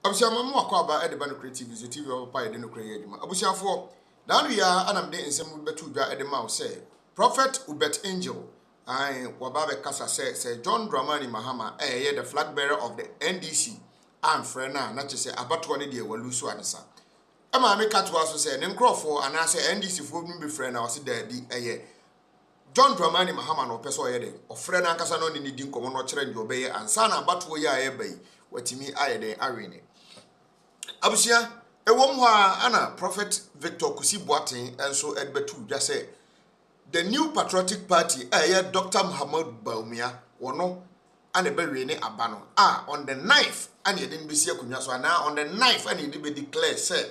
Abusia mamu akwaba edeba no creative TV papa ede no kran adwuma. Abusia fo dan ya anam de nsem betu dwa ede ma wo say Prophet Eubert Angel waba be kasa say John Dramani Mahama the flag bearer of the NDC and friend na che abato ne de walusu adesa. Ema me katwa so say ne nkrofo ana say NDC fo bi be friend na wo se da bi John Dramani Mahama no person yede ofre na nkasa no ni di nkomo no kire ndi obeye ansa na abato ye aye bai watimi ayede awene. Abusia ewom ho ana Prophet Victor Kusi-Boateng enso edbetu dwa say the new patriotic party Dr. Muhammad Baumia wono ane bewe ne abano on the 9th ane yedin bisi akunwa so ana on the 9th ane yedi be declare say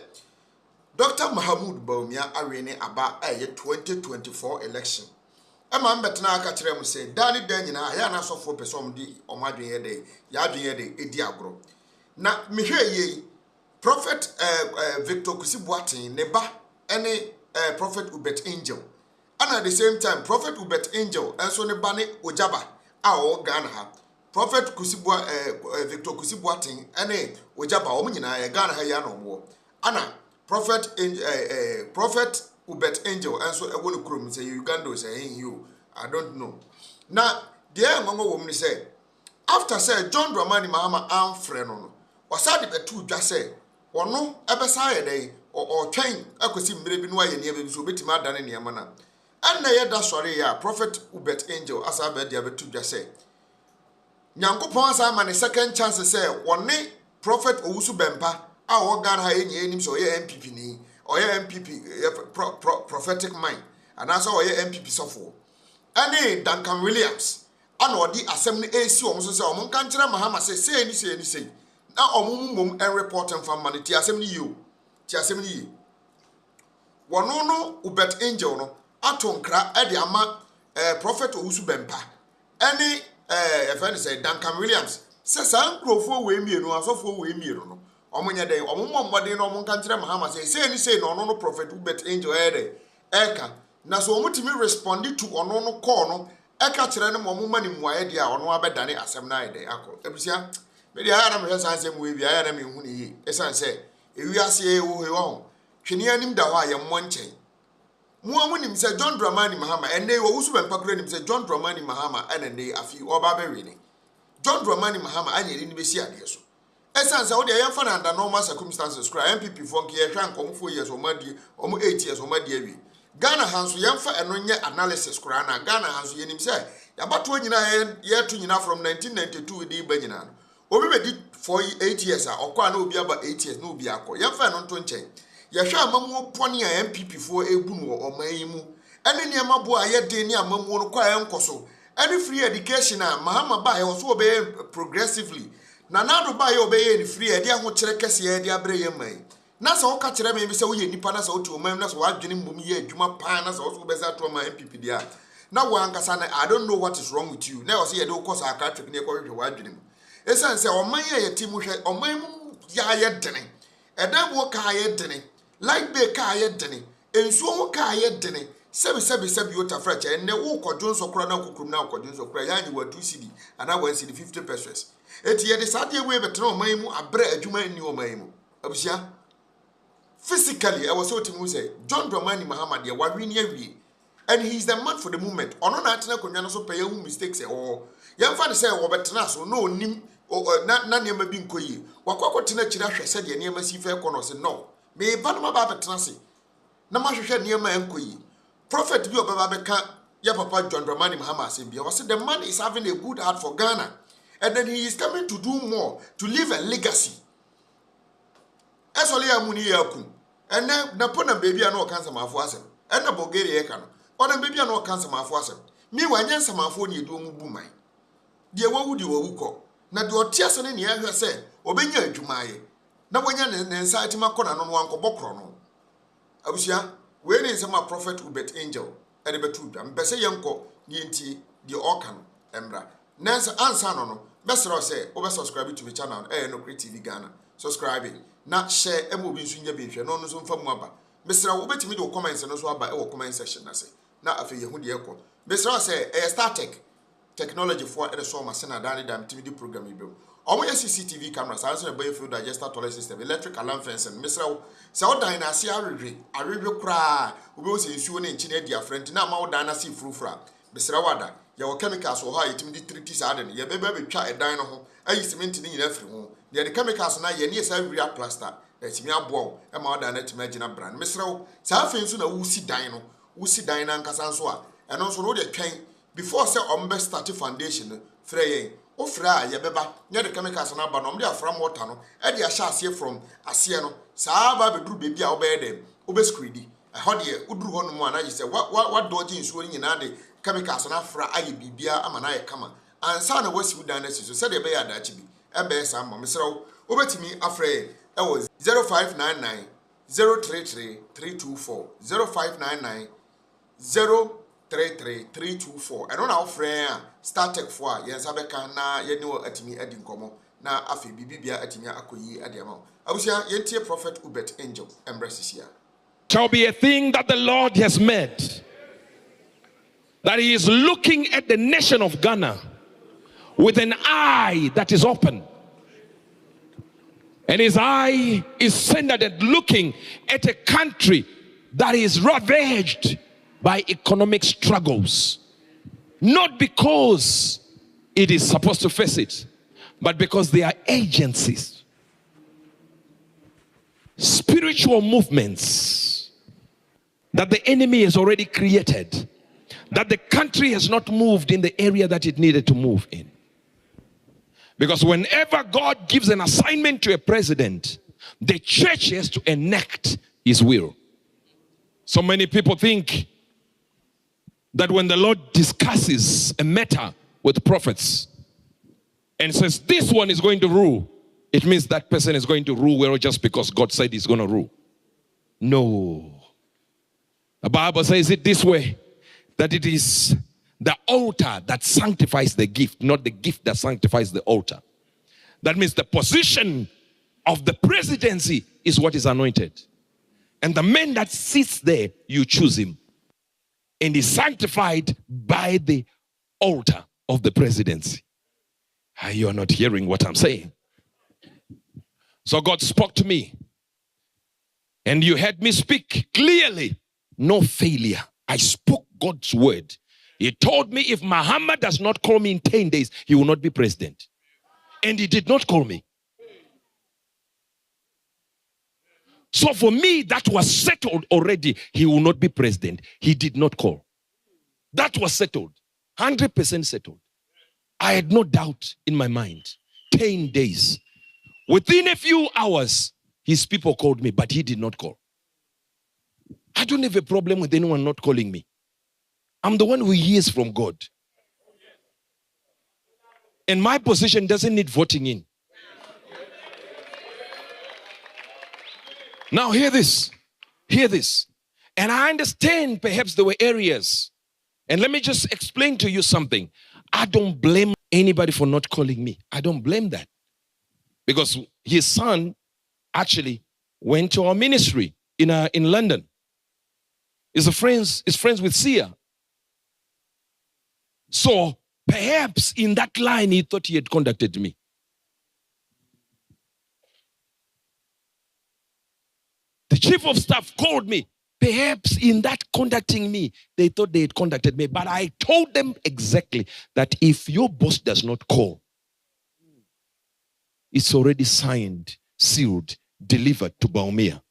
Dr. Muhammad Baumia awe ne aba 2024 election ema mbetena aka kire mu say dani dan nyina ya na sofo person di omadwen yede ya adwen yede edi agro na mehwe ye Prophet Victor Kusi-Boateng ne ba ene Prophet Eubert Angel. And at the same time, Prophet Eubert Angel and so ne bane ojaba a Ghana ha. Prophet Victor Kusi-Boateng ene ojaba o nyina ya Ghana ha ya no mo. Ana Prophet Eubert Angel and so e wonu krom say Uganda say you I don't know. Now there ngongo wo mni say after say John Dramani Mahama am friend no. Wasade betu dwa say ono ebesa ye dey o twen akosi mmire bi no aye ne be so betima adane ne yamana. And ye da sorry ya Prophet Eubert Angel asa be dia betu dwa say Nyankopon asa ma ne second chance say woni Prophet Owusu Bempa a o Ghana ha enye enim so ye MPP ni o ye MPP prophetic mind and asa o ye MPP sofo ane Duncan Williams ana odi asem ne esi o mo so say o mo kan kire Mahama say ni say na omumum en report en fam man ti asem ni yo ti asem ni yi wono no Eubert Angel no atonkra e de ama Prophet Owusu Bempa any friend say Duncan Williams say san krofo we mienu asofo we mienu no omonye den omummo mmode no omon kan kire Mahama say ni say no no Prophet Eubert Angel eka na so omutimi respond to ono no call no eka kire ne momma ni muaye de a ono abedane asem na ide akọ ebusia me dia na me san asem we bia na me hu ni yi esan say ewiase wo he wo hwene anim da ho aye mo nchen muamunim say John Dramani Mahama ene wo Owusu Bempa kura nim say John Dramani Mahama ene afi oba bewe ni John Dramani Mahama anyeri ni besi ade so esan say wo de yemfa na under normal circumstances kura MPP fo nke ye hwa nkomfo years o madi o mo 8 years o madi awi Ghana hanso yemfa eno nye analysis kura na Ghana hanso yenim say yabato nyina ye to nyina from 1992 di ba nyina no obi be di for 8 years a okwa na obi aba 8 years na obi akọ yemfa no nto nchen yehwe amamu poni a MPP fo ebu no omayimu ene ne amabo a ye den ne amamu no kwa enkoso any free education a Mahama ba ye so obe progressively na nado ba ye obe ye ni free e dia ho kire kese ye dia bre ye mai na so ka kire me bi se wo ye nipa na so otu omam na so wadwene mbom ye adwuma pa na so wo be za to ma MPP dia na wo ankasa na I don't know what is wrong with you na wo se ye de wo kosa aka trick ne ko hwe wadwene mu esan se oman ye timu hwe oman mu ya ye dene edan wo ka ye dene like be ka ye dene ensuo wo ka ye dene sebi ota fresh enne wo kodwo so kora na kokrum na kodwo so kora ya nyi wa 2 cd ana 1 cd 50 pesos eti ye de sade we betre oman mu abra adwuma ni oman mu abusia physically I was so to say John Dramani Mahama de wa wi ni awie and he is the man for the moment ono na atena konwa no so pay hu mistakes yemfa de say wo betena so no nim na niam bi nkoyi wakwa tena kira hwe se de niam si fe kono se no me ba no ba betena se na ma hwehwe niam enkoyi prophet bi obaba beka ya papa John Dramani Mahama say bia was the man is having a good heart for Ghana and then he is coming to do more to leave a legacy esole ya muni yakum and na pona baby an o kan samafo asem and na Bulgaria e kan ona baby an o kan samafo asem mi wanyan samafo ne edu mu buman de wawu di wawu ko na de otiase ne ne ehwe se obenya adwumaye na wonya ne nsa atima kona no wankobɔ kro no abusia we ne nsema Prophet Eubert Angel ede betu dwa mbese yenko ne enti de oka no emra nansa ansa no besro se obe subscribe to the channel no Creative Ghana subscribe na share emobi nso nya bi hwe no no so mfa mu aba besra wo betimi de comments no so aba e wo comment section na se na afi yehu de ekọ besra se Startech technology for the so ma sena dani dam timi di program ibe Omo CCTV cameras, answer a biofuel digester toilet system, electric alarm fence, and Mr. Sao Dynasty Arabia cry, who goes in Suan and Chine, dear friend, now more dynasty frufra. Mr. Wada, your chemicals or high to me 3 sudden, your baby try a dino home, I used to maintain in every home. The chemicals now, yes, every plaster, that's me a bow, a more than it imagine a brand. Mr. Southern soon a woozy dino and Casanswa, and also road a train before say ombe start foundation, frey. Ofra ya beba nya de chemicals na ba no de afram water no e de ahya ase from ase no saa ba beduru bebi a obe dem obe screedy e ho de uduru ho no mu ana say what dodge nsuo nyina de chemicals na afra aye bibia ama na ye kama ansa na wasi udan na so say de be ya dachi bi e be sa mo mesrew obetimi afra e wo 0599 033 324 0599 033-324. I don't know how friend started for yes, Abeka na yenno atimi adi nkomo na afi bibibia atimi akoyi adiama. Abusia yentie prophet Ubert angel embraces here. Shall be a thing that the Lord has made. That he is looking at the nation of Ghana with an eye that is open. And his eye is centered at looking at a country that is ravaged by economic struggles, not because it is supposed to face it, but because they are agencies, spiritual movements that the enemy has already created, that the country has not moved in the area that it needed to move in. Because whenever God gives an assignment to a president, the church has to enact his will. So many people think that when the Lord discusses a matter with prophets and says this one is going to rule, it means that person is going to rule well just because God said he's going to rule. No. The Bible says it this way, that it is the altar that sanctifies the gift, not the gift that sanctifies the altar. That means the position of the presidency is what is anointed. And the man that sits there, you choose him. And is sanctified by the altar of the presidency. You are not hearing what I'm saying. So God spoke to me. And you heard me speak clearly. No failure. I spoke God's word. He told me if Muhammad does not call me in 10 days, he will not be president. And he did not call me. So for me, that was settled already. He will not be president. He did not call. That was settled. 100% settled. I had no doubt in my mind. 10 days. Within a few hours, his people called me, but he did not call. I don't have a problem with anyone not calling me. I'm the one who hears from God. And my position doesn't need voting in. Now hear this. Hear this. And I understand perhaps there were areas. And let me just explain to you something. I don't blame anybody for not calling me. I don't blame that. Because his son actually went to our ministry in London. He's friends with Sia. So perhaps in that line he thought he had contacted me. The chief of staff called me. Perhaps in that contacting me, they thought they had contacted me. But I told them exactly that if your boss does not call, it's already signed, sealed, delivered to Baumia.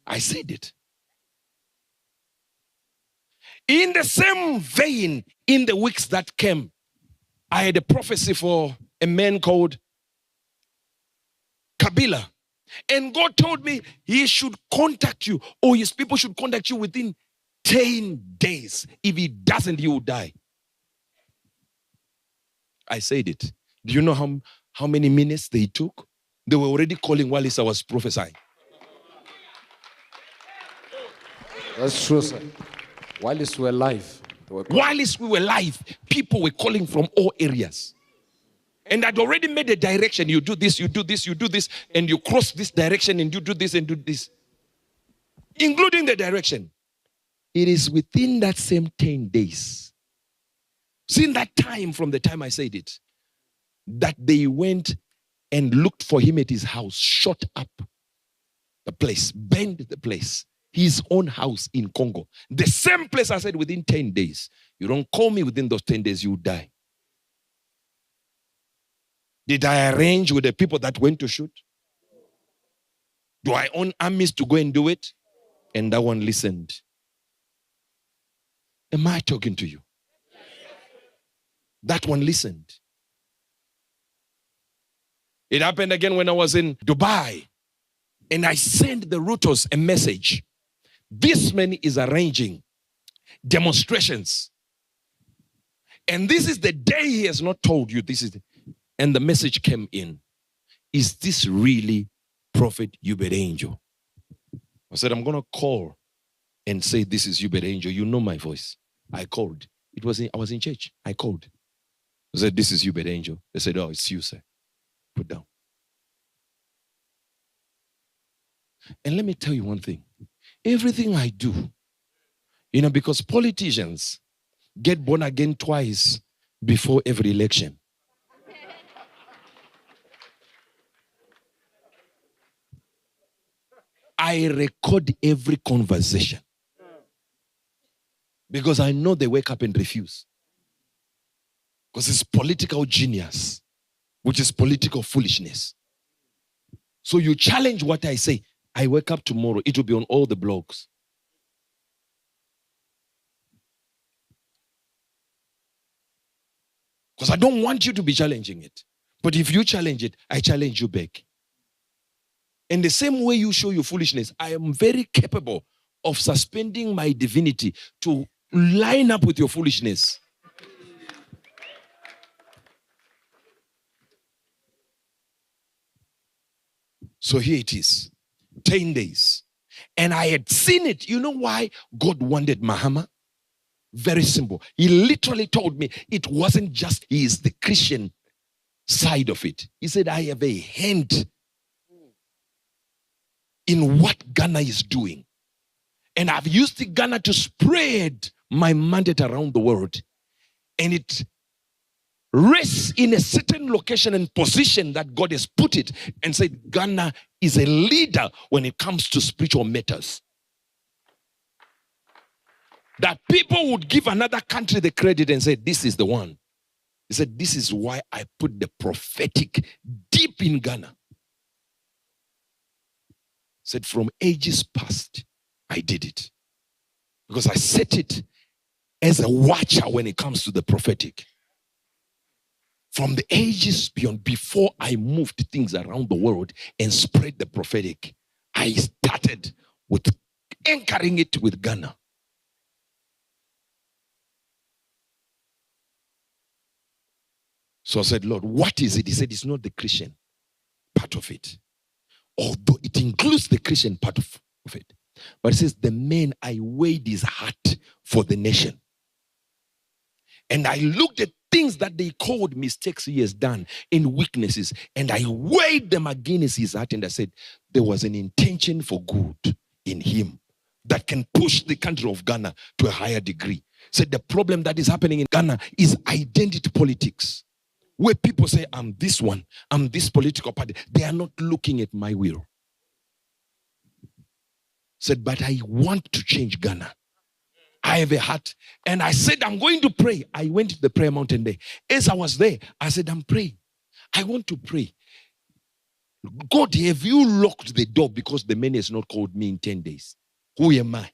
I said it. In the same vein, in the weeks that came, I had a prophecy for a man called Kabila. And God told me he should contact you, or his people should contact you within 10 days. If he doesn't, he will die. I said it. Do you know how many minutes they took? They were already calling while I was prophesying. That's true, sir. While we were live. While we were live, people were calling from all areas. And I'd already made a direction. You do this, you do this, you do this, and you cross this direction, and you do this and do this. Including the direction. It is within that same 10 days. Since that time, from the time I said it, that they went and looked for him at his house, shot up the place, burned the place, his own house in Congo. The same place I said within 10 days. You don't call me within those 10 days, you die. Did I arrange with the people that went to shoot? Do I own armies to go and do it? And that one listened. Am I talking to you? That one listened. It happened again when I was in Dubai. And I sent the routers a message. This man is arranging demonstrations. And this is the day he has not told you. And the message came in. Is this really Prophet Eubert Angel? I said, I'm going to call and say, this is Eubert Angel. You know my voice. I called. I was in church. I called. I said, this is Eubert Angel. They said, oh, it's you, sir. Put down. And let me tell you one thing. Everything I do, because politicians get born again twice before every election. I record every conversation because I know they wake up and refuse. Because it's political genius, which is political foolishness. So you challenge what I say. I wake up tomorrow, it will be on all the blogs. Because I don't want you to be challenging it. But if you challenge it, I challenge you back. In the same way you show your foolishness, I am very capable of suspending my divinity to line up with your foolishness. So here it is, 10 days. And I had seen it. You know why God wanted Mahama? Very simple. He literally told me it wasn't just he is the Christian side of it. He said, I have a hand in what Ghana is doing. And I've used Ghana to spread my mandate around the world. And it rests in a certain location and position that God has put it and said Ghana is a leader when it comes to spiritual matters. That people would give another country the credit and say, this is the one. He said, this is why I put the prophetic deep in Ghana. Said from ages past, I did it. Because I set it as a watcher when it comes to the prophetic. From the ages beyond, before I moved things around the world and spread the prophetic, I started with anchoring it with Ghana. So I said, Lord, what is it? He said, it's not the Christian part of it. Although it includes the Christian part of it. But it says, the man, I weighed his heart for the nation. And I looked at things that they called mistakes he has done in weaknesses. And I weighed them against his heart. And I said, there was an intention for good in him that can push the country of Ghana to a higher degree. Said the problem that is happening in Ghana is identity politics. Where people say, I'm this one, I'm this political party. They are not looking at my will. Said, but I want to change Ghana. I have a heart. And I said, I'm going to pray. I went to the prayer mountain there. As I was there, I said, I'm praying. I want to pray. God, have you locked the door because the man has not called me in 10 days? Who am I?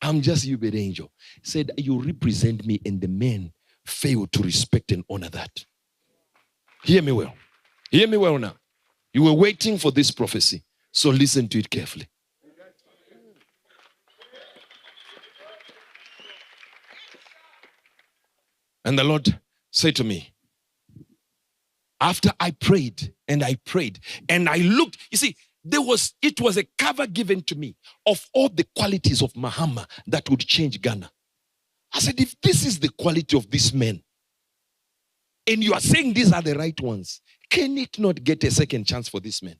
I'm just Eubert Angel. Said, you represent me, and the man failed to respect and honor that. Hear me well. Hear me well now. You were waiting for this prophecy. So listen to it carefully. And the Lord said to me, after I prayed and I looked, you see, it was a cover given to me of all the qualities of Mahama that would change Ghana. I said, if this is the quality of this man, and you are saying these are the right ones, can it not get a second chance for this man?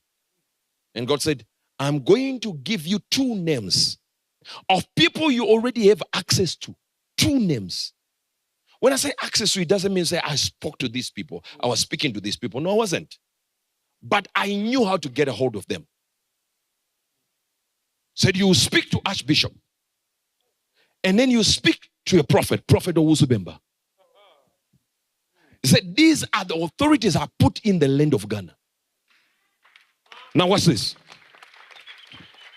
And God said, I'm going to give you 2 names of people you already have access to. 2 names. When I say access to it, doesn't mean say I spoke to these people. I was speaking to these people. No, I wasn't. But I knew how to get a hold of them. Said you speak to Archbishop. And then you speak to a prophet, Prophet Owusu-Bemba. He said, these are the authorities I put in the land of Ghana. Now what's this?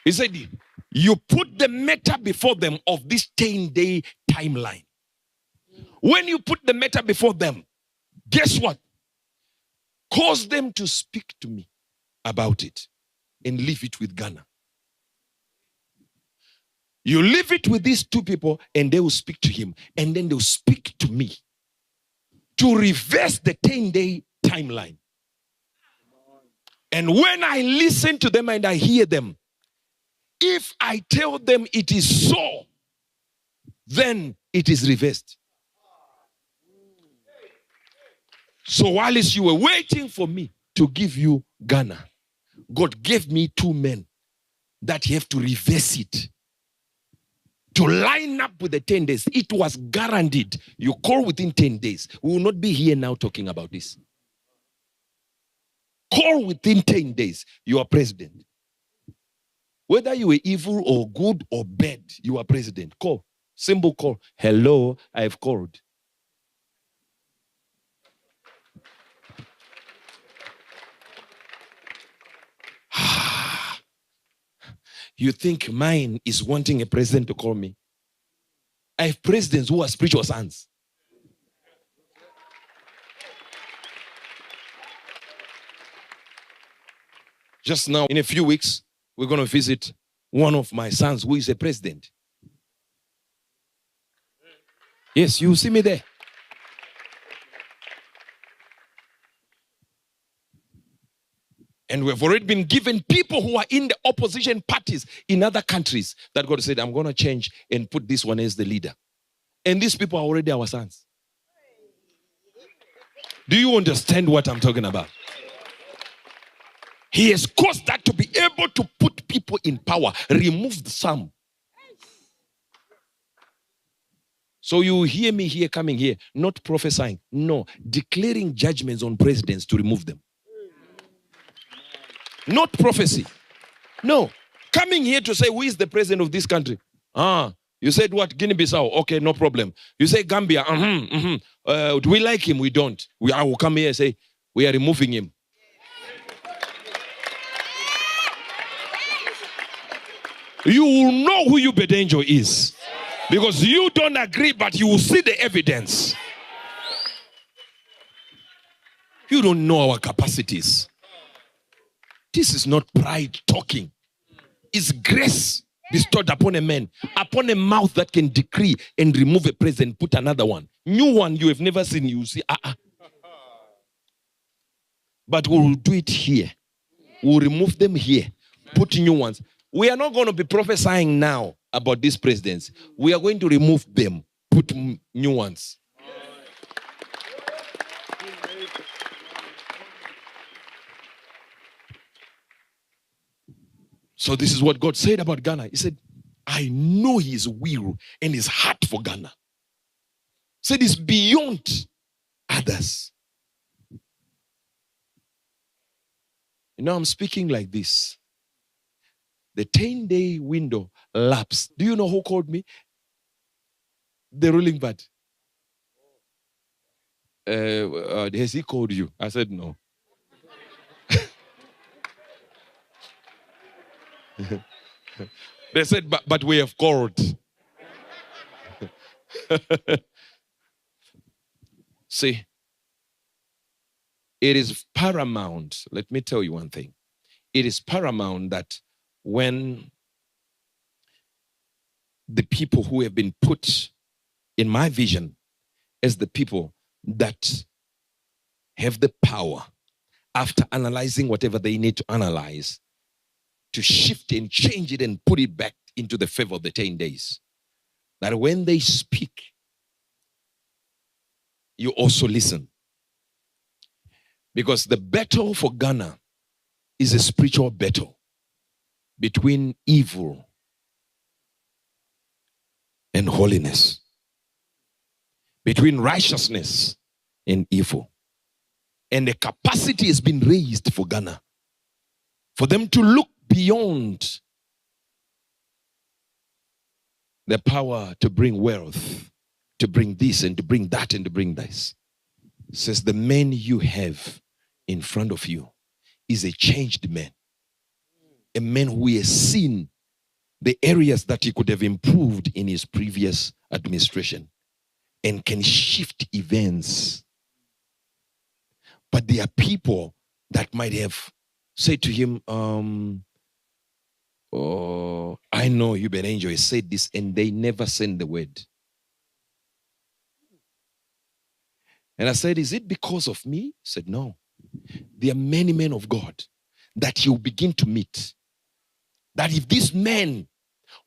He said, you put the matter before them of this 10-day timeline. When you put the matter before them, guess what? Cause them to speak to me about it and leave it with Ghana. You leave it with these two people and they will speak to him and then they'll speak to me to reverse the 10-day timeline. And when I listen to them and I hear them, if I tell them it is so, then it is reversed. So while you were waiting for me to give you Ghana, God gave me two men that you have to reverse it. To line up with the 10 days. It was guaranteed. You call within 10 days. We will not be here now talking about this. Call within 10 days. You are president. Whether you were evil or good or bad, you are president. Call. Simple call. Hello, I have called. You think mine is wanting a president to call me? I have presidents who are spiritual sons. Just now, in a few weeks, we're going to visit one of my sons who is a president. Yes, you see me there. And we've already been given people who are in the opposition parties in other countries that God said, I'm going to change and put this one as the leader. And these people are already our sons. Do you understand what I'm talking about? He has caused that to be able to put people in power, remove some. So you hear me here, coming here, not prophesying, no, declaring judgments on presidents to remove them. Not prophecy. No. Coming here to say, who is the president of this country? You said what? Guinea-Bissau. Okay, no problem. You say Gambia. Do we like him? We don't. I will come here and say, we are removing him. You will know who Eubert Angel is. Because you don't agree, but you will see the evidence. You don't know our capacities. This is not pride talking. It's grace bestowed upon a man, upon a mouth that can decree and remove a president, put another one. New one you have never seen, you see. But we will do it here. We'll remove them here, put new ones. We are not going to be prophesying now about these presidents. We are going to remove them, put new ones. So this is what God said about Ghana. He said, I know his will and his heart for Ghana. He said it's beyond others. You know, I'm speaking like this. The 10-day window lapsed. Do you know who called me? The ruling party. Has he called you? I said no. They said, but we have called. See, it is paramount. Let me tell you one thing. It is paramount that when the people who have been put in my vision as the people that have the power, after analyzing whatever they need to analyze, to shift and change it and put it back into the favor of the 10 days. That when they speak, you also listen. Because the battle for Ghana is a spiritual battle between evil and holiness. between righteousness and evil. And the capacity has been raised for Ghana, for them to look beyond the power to bring wealth, to bring this and to bring that and to bring this. Says the man you have in front of you is a changed man. A man who has seen the areas that he could have improved in his previous administration and can shift events. But there are people that might have said to him, oh, I know Eubert Angel has said this, and they never send the word. And I said, is it because of me? He said, no. There are many men of God that you'll begin to meet. That if this man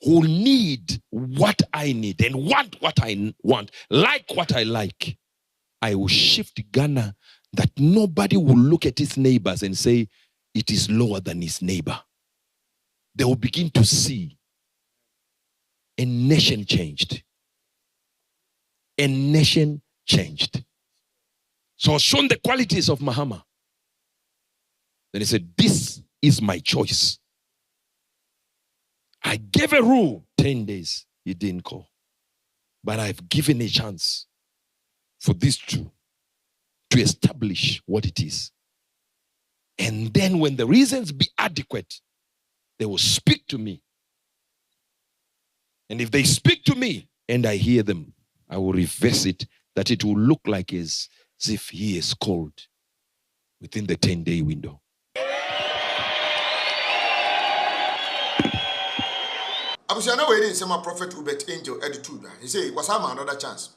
who need what I need and want what I want, like what I like, I will shift Ghana that nobody will look at his neighbors and say it is lower than his neighbor. They will begin to see a nation changed. A nation changed. So I was shown the qualities of Mahama. Then he said, this is my choice. I gave a rule, 10 days, he didn't call. But I've given a chance for these two to establish what it is. And then when the reasons be adequate, they will speak to me. And if they speak to me and I hear them, I will reverse it, that it will look like as if he is called within the 10-day window. Abusiana waiting say my prophet Eubert Angel attitude. He say was have another chance.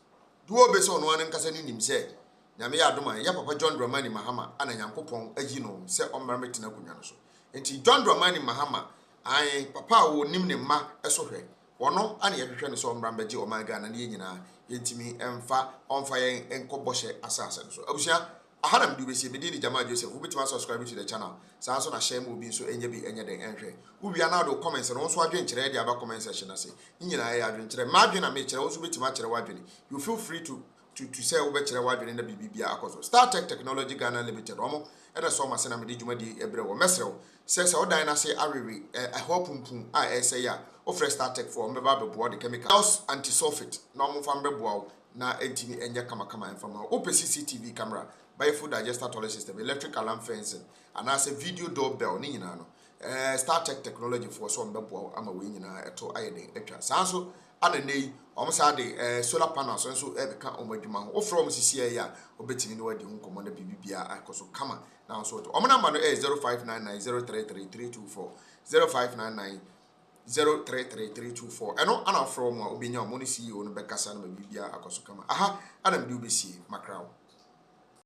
Do obey on one and Cassani him said. Nyame adoma ya papa John Dramani Mahama ana Nyankopon agino se omrame tina kunwa so. Enti John Dramani Mahama ai papa wo nim ne ma eso hwe. Wono ana ye hwehwe ne so omrame gi omaga na ne nyina yentimi emfa onfa yen enkoboshe asase so. Abusia ahanam du besi medini Jama Joseph ubitima subscribe to the channel. Sa so na share mo bi so enye bi enye den enhwe. Ubia na do comments no so adwen kire dia ba comment section ase. Nyina ya adwen kire. Ma adwen na me kire wo so bitima kire wadwen. You feel free to say over chere wadwen na bibia akoso. Startech Technology Ghana Limited omo e da so ma se na me di dwuma di ebre wo mesrew. Se odan na se arewe ahopumpum a ese ya o fresh Startech for mbeba bebo the chemicals anti-sulfate na omo fa mbebo na entimi enye kama enfama. Open CCTV camera, food digester toilet system, electric alarm fencing, and as a video doorbell ni nyina no. Startech Technology for so mbebo ama we nyina eto ayeden etwa. Sanso ana nei omsa de solar panels so e beka omadwuma ho. Ofro omsisi ya obetimi no wadi nkomo na bibia akoso kama na so to. Omnamba no 0599033324 0599033324 eno ana from obinya mo ni CEO no bekasa na bibia akoso kama aha ana mdi obesi makrawo.